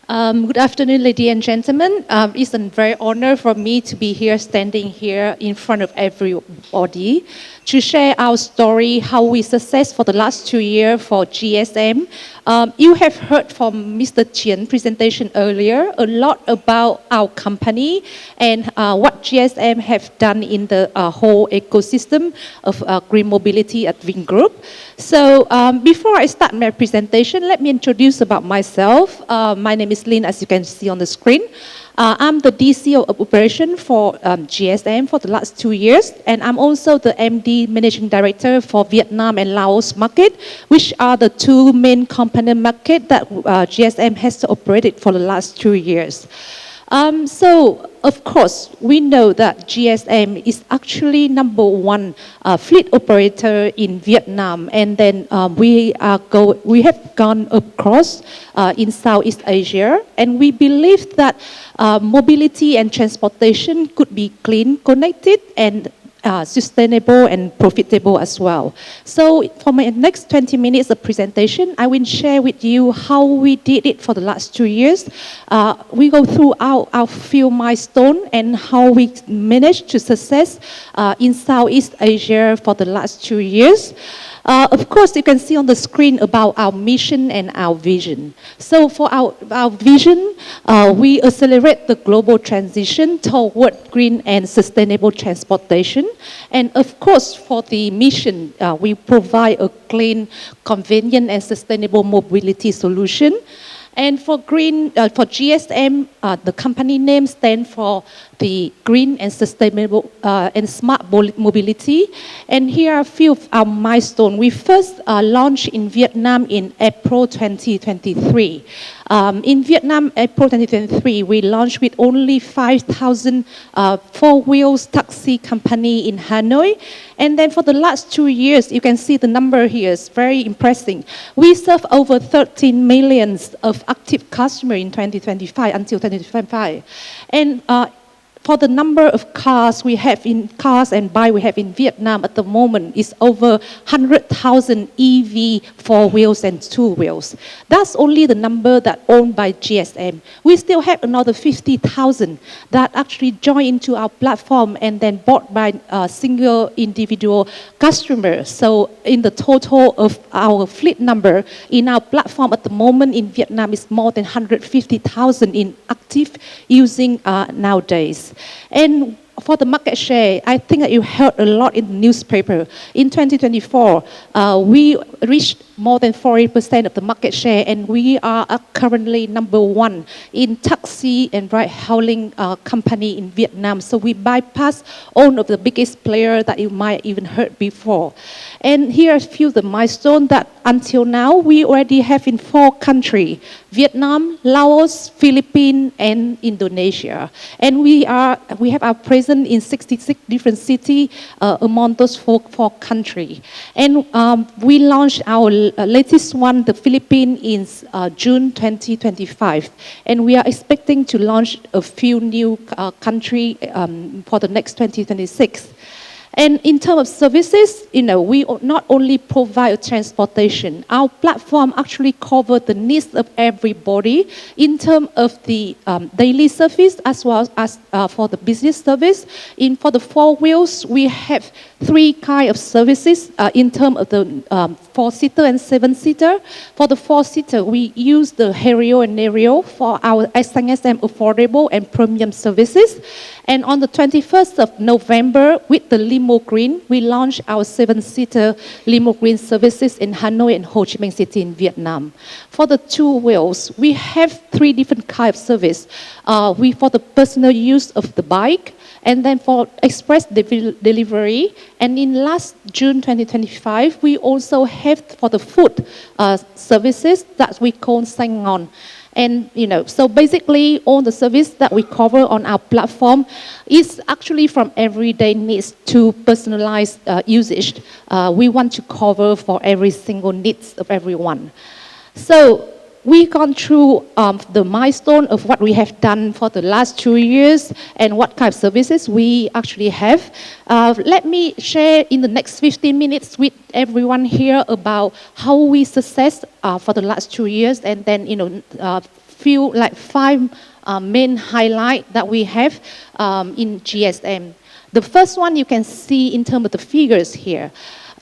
Good afternoon, ladies and gentlemen. It's a very honor for me to be here, standing here in front of everybody to share our story, how we success for the last 2 years for GSM. You have heard from Mr. Chien's presentation earlier a lot about our company and what GSM have done in the whole ecosystem of green mobility at Vin Group. So before I start my presentation, let me introduce about myself. My name is Lynn, as you can see on the screen. I'm the DC of operation for GSM for the last 2 years, and I'm also the MD Managing Director for Vietnam and Laos market, which are the two main component market that GSM has operated for the last 2 years. So, of course, we know that GSM is actually number one fleet operator in Vietnam, and then we have gone across in Southeast Asia, and we believe that mobility and transportation could be clean, connected, and sustainable and profitable as well. So for my next 20 minutes of presentation, I will share with you how we did it for the last 2 years. We go through our few milestones and how we managed to success in Southeast Asia for the last 2 years. Of course, you can see on the screen about our mission and our vision. So for our vision, we accelerate the global transition toward green and sustainable transportation. And of course, for the mission, we provide a clean, convenient, and sustainable mobility solution. And for GSM, the company name stands for the green and sustainable and smart mobility. And here are a few of our milestones. We first launched in Vietnam in April 2023. In Vietnam, April 2023, we launched with only 5,000 four-wheels taxi company in Hanoi. And then for the last 2 years, you can see the number here is very impressive. We serve over 13 million of active customers in 2025 until 2025. And for the number of cars we have in Vietnam at the moment is over 100,000 EV four wheels and two wheels. That's only the number that owned by GSM. We still have another 50,000 that actually join into our platform and then bought by single individual customers. So in the total of our fleet number in our platform at the moment in Vietnam is more than 150,000 in active using nowadays. And for the market share, I think that you heard a lot in the newspaper. In 2024, we reached more than 40% of the market share, and we are currently number one in taxi and ride-hailing company in Vietnam. So we bypass all of the biggest players that you might even heard before. And here are a few of the milestones that until now we already have in 4 countries: Vietnam, Laos, Philippines, and Indonesia. And we have our presence in 66 different cities among those four countries. And we launched our latest one, the Philippines, in June 2025. And we are expecting to launch a few new countries for the next 2026. And in terms of services, we not only provide transportation, our platform actually covers the needs of everybody in terms of the daily service as well as for the business service. For the four wheels, we have 3 kinds of services in terms of the 4-seater and 7-seater. For the 4-seater, we use the Herio and Nerio for our SNSM affordable and premium services. And on the 21st of November, with the Limo Green, we launched our 7-seater Limo Green services in Hanoi and Ho Chi Minh City in Vietnam. For the 2 wheels, we have 3 different kinds of service. For the personal use of the bike, and then for express delivery. And in last June 2025, we also have for the food services that we call Sangon. And, so basically all the service that we cover on our platform is actually from everyday needs to personalized usage. We want to cover for every single needs of everyone. So we've gone through the milestone of what we have done for the last 2 years and what kind of services we actually have. Let me share in the next 15 minutes with everyone here about how we success for the last 2 years, and then five main highlight that we have in GSM. The first one you can see in terms of the figures here.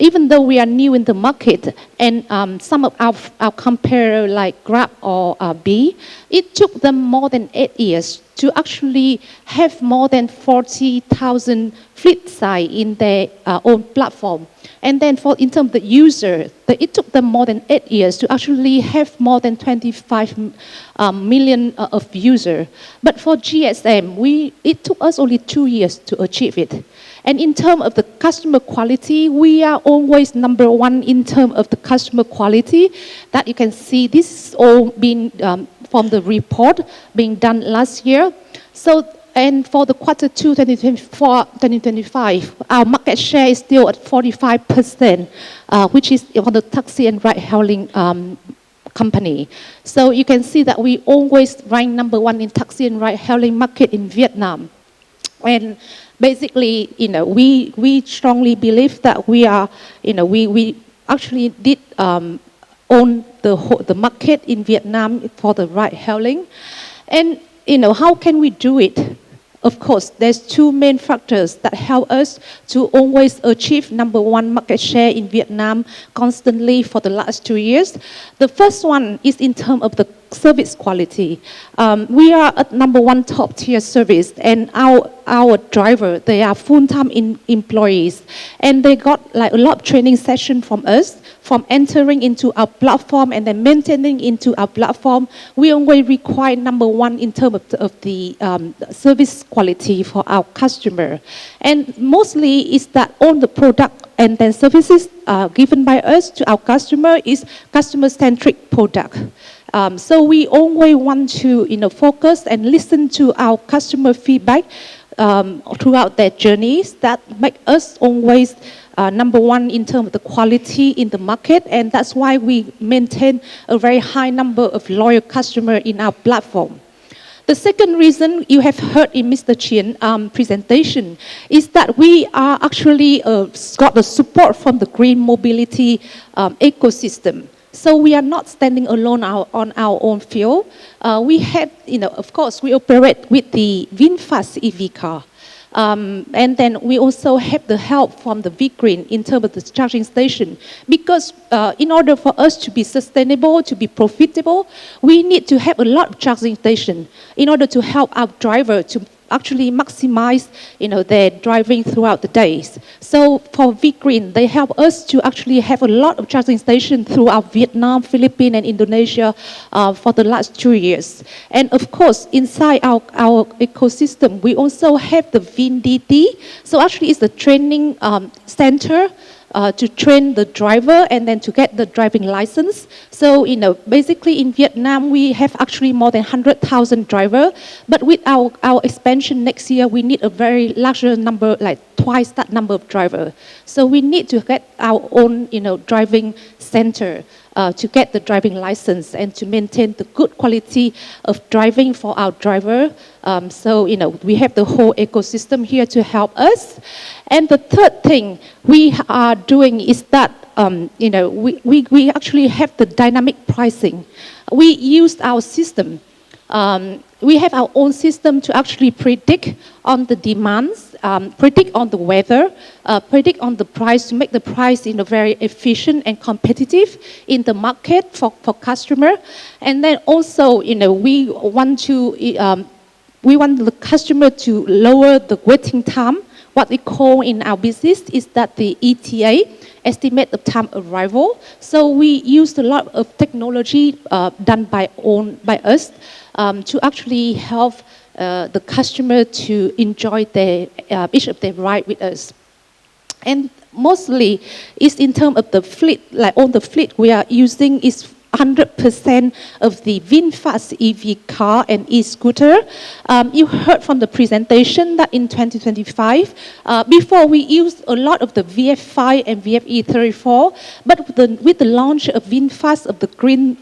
Even though we are new in the market and some of our competitor like Grab or B, it took them more than 8 years to actually have more than 40,000 fleet size in their own platform. And then in terms of the user, it took them more than 8 years to actually have more than 25 million of users. But for GSM, it took us only 2 years to achieve it. And in terms of the customer quality, we are always number one in terms of the customer quality. That you can see, this is all been from the report being done last year. So, and for the quarter 2, 2024-2025, our market share is still at 45%, which is on the taxi and ride-hailing company. So you can see that we always rank number one in taxi and ride-hailing market in Vietnam. And basically, we strongly believe that we are, we actually did own the market in Vietnam for the ride-hailing. And, how can we do it? Of course, there's two main factors that help us to always achieve number one market share in Vietnam constantly for the last 2 years. The first one is in terms of the service quality. We are at number one top tier service, and our driver, they are full-time employees, and they got like a lot of training session from us, from entering into our platform and then maintaining into our platform. We only require number one in terms of the service quality for our customer. And mostly is that all the product and then services given by us to our customer is customer-centric product. So we always want to focus and listen to our customer feedback throughout their journeys. That make us always number one in terms of the quality in the market, and that's why we maintain a very high number of loyal customers in our platform. The second reason you have heard in Mr. Chien's presentation is that we are actually got the support from the green mobility ecosystem. So we are not standing alone on our own field. We have, of course, we operate with the VinFast EV car. And then we also have the help from the V-Green in terms of the charging station. Because in order for us to be sustainable, to be profitable, we need to have a lot of charging stations in order to help our driver to actually maximize their driving throughout the days. So for V-Green, they help us to actually have a lot of charging stations throughout Vietnam, Philippines, and Indonesia for the last 2 years. And of course, inside our ecosystem, we also have the VinDT. So actually it's the training center to train the driver and then to get the driving license. So, basically in Vietnam, we have actually more than 100,000 drivers. But with our expansion next year, we need a very larger number, like twice that number of drivers. So we need to get our own, driving center to get the driving license and to maintain the good quality of driving for our driver. So, we have the whole ecosystem here to help us. And the third thing we are doing is that, we actually have the dynamic pricing. We use our system. We have our own system to actually predict on the demands, predict on the weather, predict on the price to make the price very efficient and competitive in the market for customer. And then also, we want the customer to lower the waiting time. What we call in our business is that the ETA, estimate of time arrival. So we used a lot of technology done by us to actually help the customer to enjoy each of their ride with us. And mostly it's in terms of the fleet, like all the fleet we are using is 100% of the VinFast EV car and e-scooter. You heard from the presentation that in 2025, before we used a lot of the VF5 and VFE34, but with the launch of VinFast of the green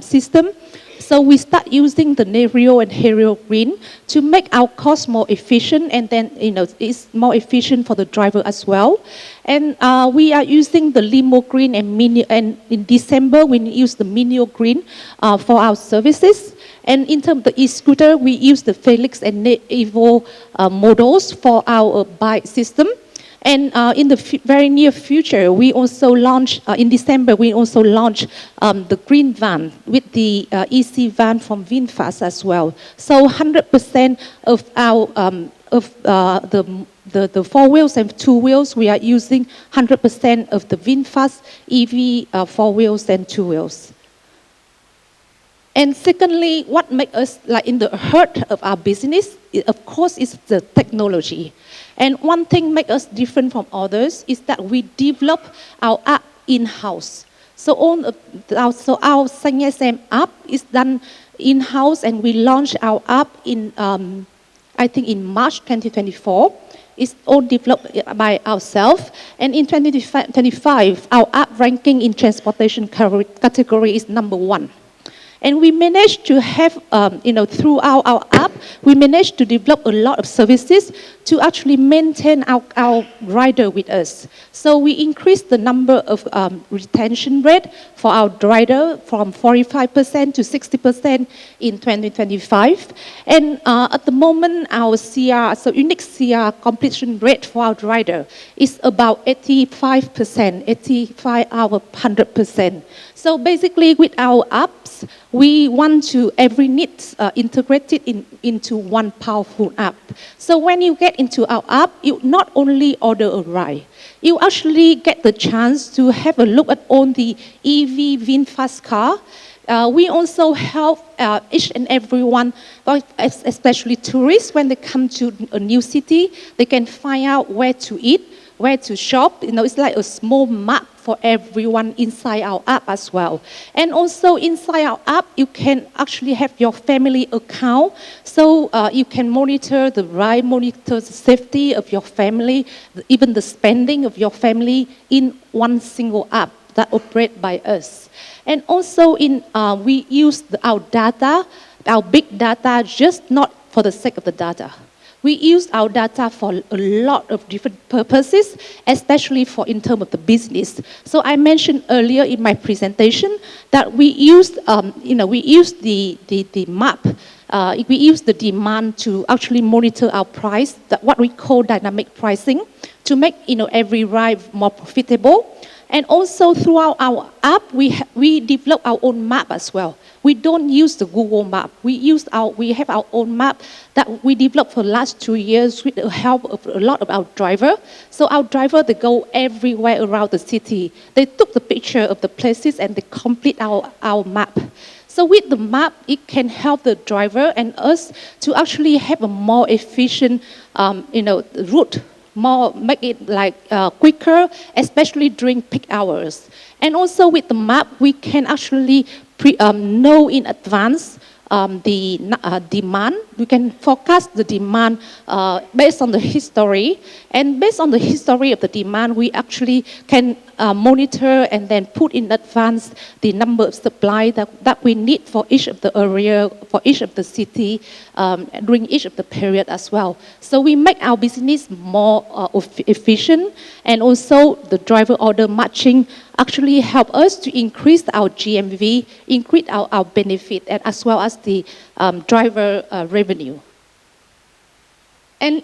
system, so we start using the Nerio and Helio Green to make our cost more efficient, and then it's more efficient for the driver as well. And we are using the Limo Green and in December we use the Minio Green for our services. And in terms of the e-scooter, we use the Felix and Evo models for our bike system. And in the very near future, we also launched, in December, we also launched the green van with the EC van from VinFast as well. So 100% of our, the four wheels and two wheels, we are using 100% of the VinFast EV four wheels and two wheels. And secondly, what makes us like in the heart of our business, of course, is the technology. And one thing makes us different from others is that we develop our app in-house. So our GSM app is done in-house, and we launched our app in, I think, in March 2024. It's all developed by ourselves. And in 2025, our app ranking in transportation category is #1. And we managed to have, throughout our app, we managed to develop a lot of services to actually maintain our rider with us. So we increased the number of retention rate for our rider from 45% to 60% in 2025. And at the moment, our CR, so unique CR completion rate for our rider is about 85%, 85 out of 100%. So basically, with our apps, we want to every needs integrated into one powerful app. So when you get into our app, you not only order a ride, you actually get the chance to have a look at all the EV VinFast car. We also help each and everyone, especially tourists, when they come to a new city, they can find out where to eat, where to shop. It's like a small map for everyone inside our app as well. And also inside our app, you can actually have your family account. So you can monitor the ride, monitor the safety of your family, even the spending of your family in one single app that operates by us. And also we use our data, our big data, just not for the sake of the data. We use our data for a lot of different purposes, especially in terms of the business. So I mentioned earlier in my presentation that we use the map. We use the demand to actually monitor our price, what we call dynamic pricing, to make every ride more profitable. And also throughout our app, we develop our own map as well. We don't use the Google map. We have our own map that we developed for the last 2 years with the help of a lot of our driver. So our driver, they go everywhere around the city. They took the picture of the places and they complete our map. So with the map, it can help the driver and us to actually have a more efficient, route. Make it quicker, especially during peak hours. And also with the map, we can actually know in advance the demand. We can forecast the demand based on the history. And based on the history of the demand, we actually can monitor and then put in advance the number of supply that we need for each of the area, for each of the city, during each of the period as well. So we make our business more efficient, and also the driver order matching actually help us to increase our GMV, increase our benefit, and as well as the driver revenue. And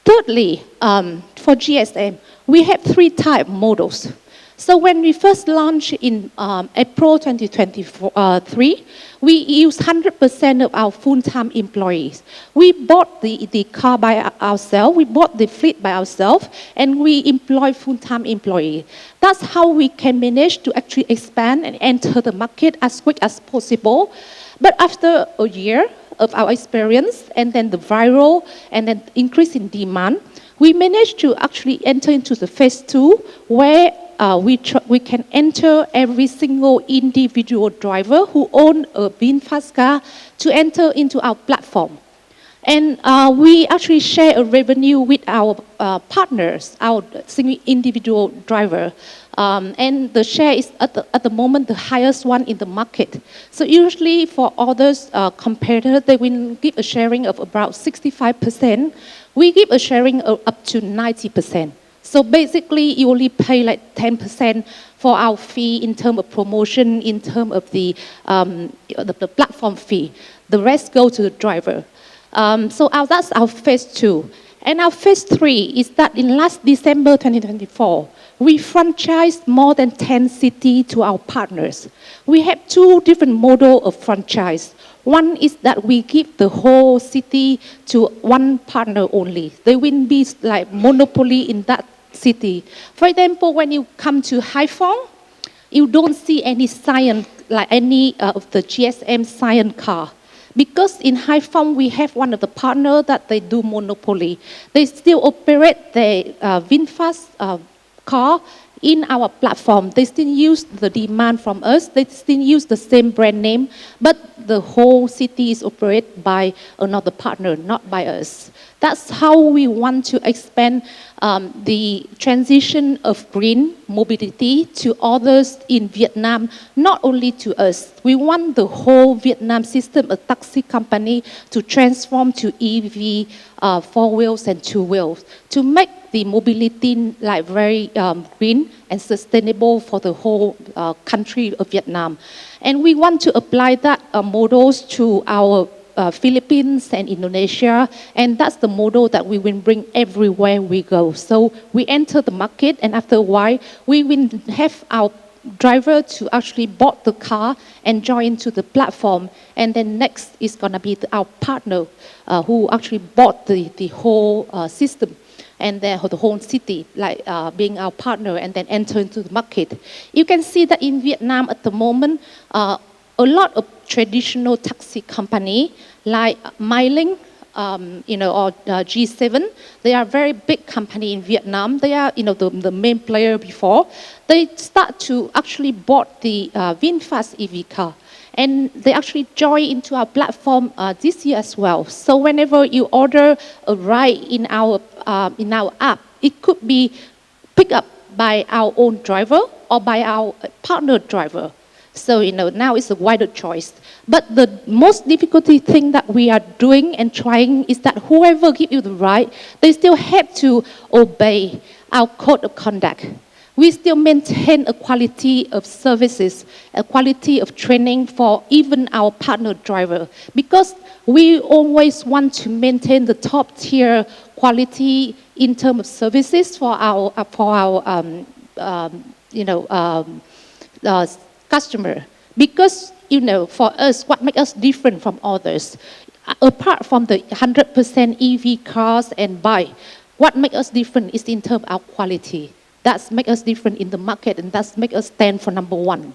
thirdly, for GSM, we have 3 type models. So when we first launched in April 2023, we used 100% of our full-time employees. We bought the car by ourselves, we bought the fleet by ourselves, and we employ full-time employees. That's how we can manage to actually expand and enter the market as quick as possible. But after a year of our experience, and then the viral, and then increase in demand, we managed to actually enter into the phase 2, where we can enter every single individual driver who own a VinFast car to enter into our platform. And we actually share a revenue with our partners, our single individual driver. And the share is at the moment the highest one in the market. So usually for others competitors, they will give a sharing of about 65%. We give a sharing of up to 90%. So basically, you only pay like 10% for our fee in terms of promotion, in terms of the platform fee. The rest go to the driver. That's our phase 2. And our phase 3 is that in last December 2024, we franchised more than 10 cities to our partners. We have 2 different models of franchise. One is that we give the whole city to one partner only. They will be like monopoly in that city. For example, when you come to Haiphong, you don't see any sign, like any of the GSM sign car. Because in Haiphong, we have one of the partners that they do monopoly. They still operate the VinFast car in our platform. They still use the demand from us. They still use the same brand name, but the whole city is operated by another partner, not by us. That's how we want to expand the transition of green mobility to others in Vietnam, not only to us. We want the whole Vietnam system, a taxi company, to transform to EV, 4 wheels and 2 wheels, to make the mobility like very green and sustainable for the whole country of Vietnam. And we want to apply that models to our Philippines and Indonesia, and that's the model that we will bring everywhere we go. So we enter the market, and after a while, we will have our driver to actually bought the car and join into the platform. And then next is gonna be our partner who actually bought the whole system and then the whole city, like being our partner, and then enter into the market. You can see that in Vietnam at the moment, a lot of traditional taxi company like Myling, or G7, they are very big company in Vietnam. They are, the main player before. They start to actually bought the VinFast EV car. And they actually join into our platform this year as well. So whenever you order a ride in our app, it could be picked up by our own driver or by our partner driver. So, now it's a wider choice. But the most difficulty thing that we are doing and trying is that whoever gives you the ride, they still have to obey our code of conduct. We still maintain a quality of services, a quality of training for even our partner driver, because we always want to maintain the top tier quality in terms of services for our customer. Because, for us, what makes us different from others, apart from the 100% EV cars and bike, what makes us different is in terms of our quality. That's make us different in the market, and that's make us stand for number 1.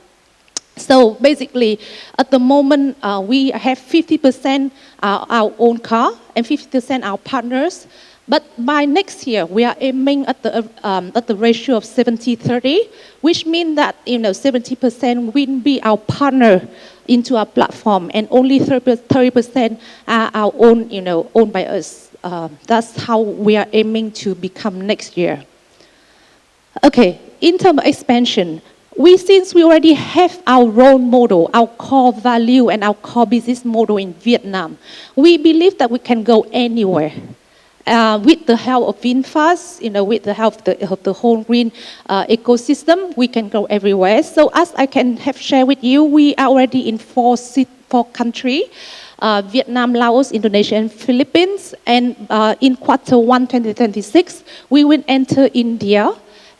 So basically, at the moment, we have 50% our own car and 50% our partners. But by next year, we are aiming at the ratio of 70-30, which means that 70% will be our partner into our platform, and only 30% are our own, owned by us. That's how we are aiming to become next year. Okay, in terms of expansion, since we already have our role model, our core value, and our core business model in Vietnam, we believe that we can go anywhere. With the help of VinFast, with the help of the whole green ecosystem, we can go everywhere. So as I can have shared with you, we are already in 4 countries, Vietnam, Laos, Indonesia, and Philippines. And in Q1 2026, we will enter India,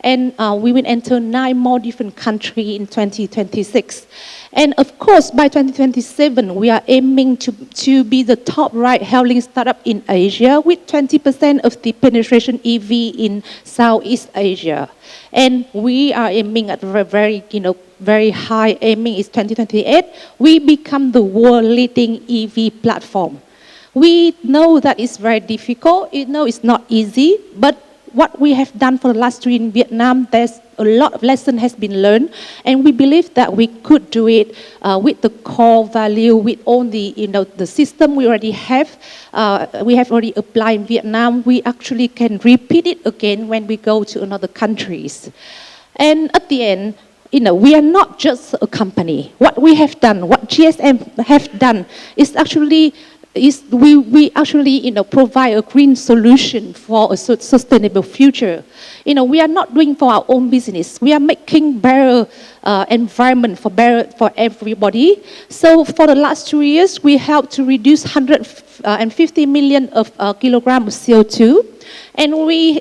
and we will enter 9 more different countries in 2026. And of course, by 2027, we are aiming to be the top ride-hailing startup in Asia, with 20% of the penetration EV in Southeast Asia. And we are aiming at very high aiming is 2028. We become the world leading EV platform. We know that it's very difficult. It's not easy, but what we have done for the last 3 in Vietnam, there's a lot of lesson has been learned, and we believe that we could do it with the core value, with all the the system we already have. We have already applied in Vietnam. We actually can repeat it again when we go to another countries. And at the end, we are not just a company. What we have done, what GSM have done, is actually is we actually provide a green solution for a sustainable future. We are not doing for our own business. We are making better environment for everybody. So for the last 2 years, we helped to reduce 150 million of kilogram of CO2. And we,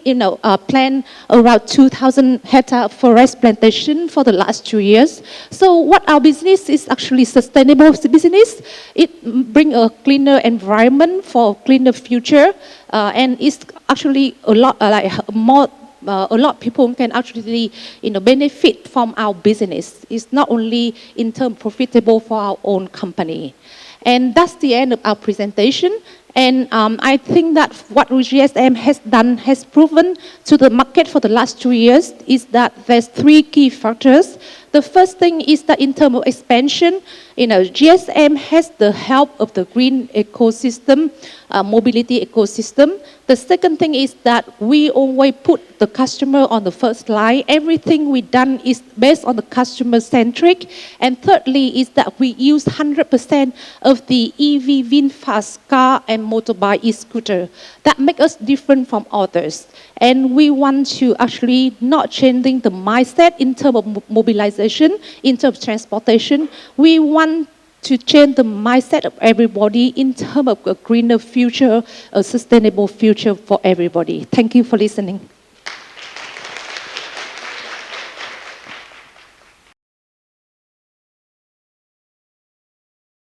plan around 2,000 hectare forest plantation for the last 2 years. So what our business is actually sustainable business. It brings a cleaner environment for cleaner future, and it's actually a lot a lot of people can actually benefit from our business. It's not only in terms profitable for our own company. And that's the end of our presentation. And I think that what GSM has done has proven to the market for the last 2 years is that there's 3 key factors. The first thing is that in terms of expansion, GSM has the help of the green ecosystem, mobility ecosystem. The second thing is that we always put the customer on the first line. Everything we done is based on the customer-centric. And thirdly is that we use 100% of the EV VinFast car and motorbike e-scooter. That makes us different from others. And we want to actually not changing the mindset in terms of mobilization, in terms of transportation. We want to change the mindset of everybody in terms of a greener future, a sustainable future for everybody. Thank you for listening.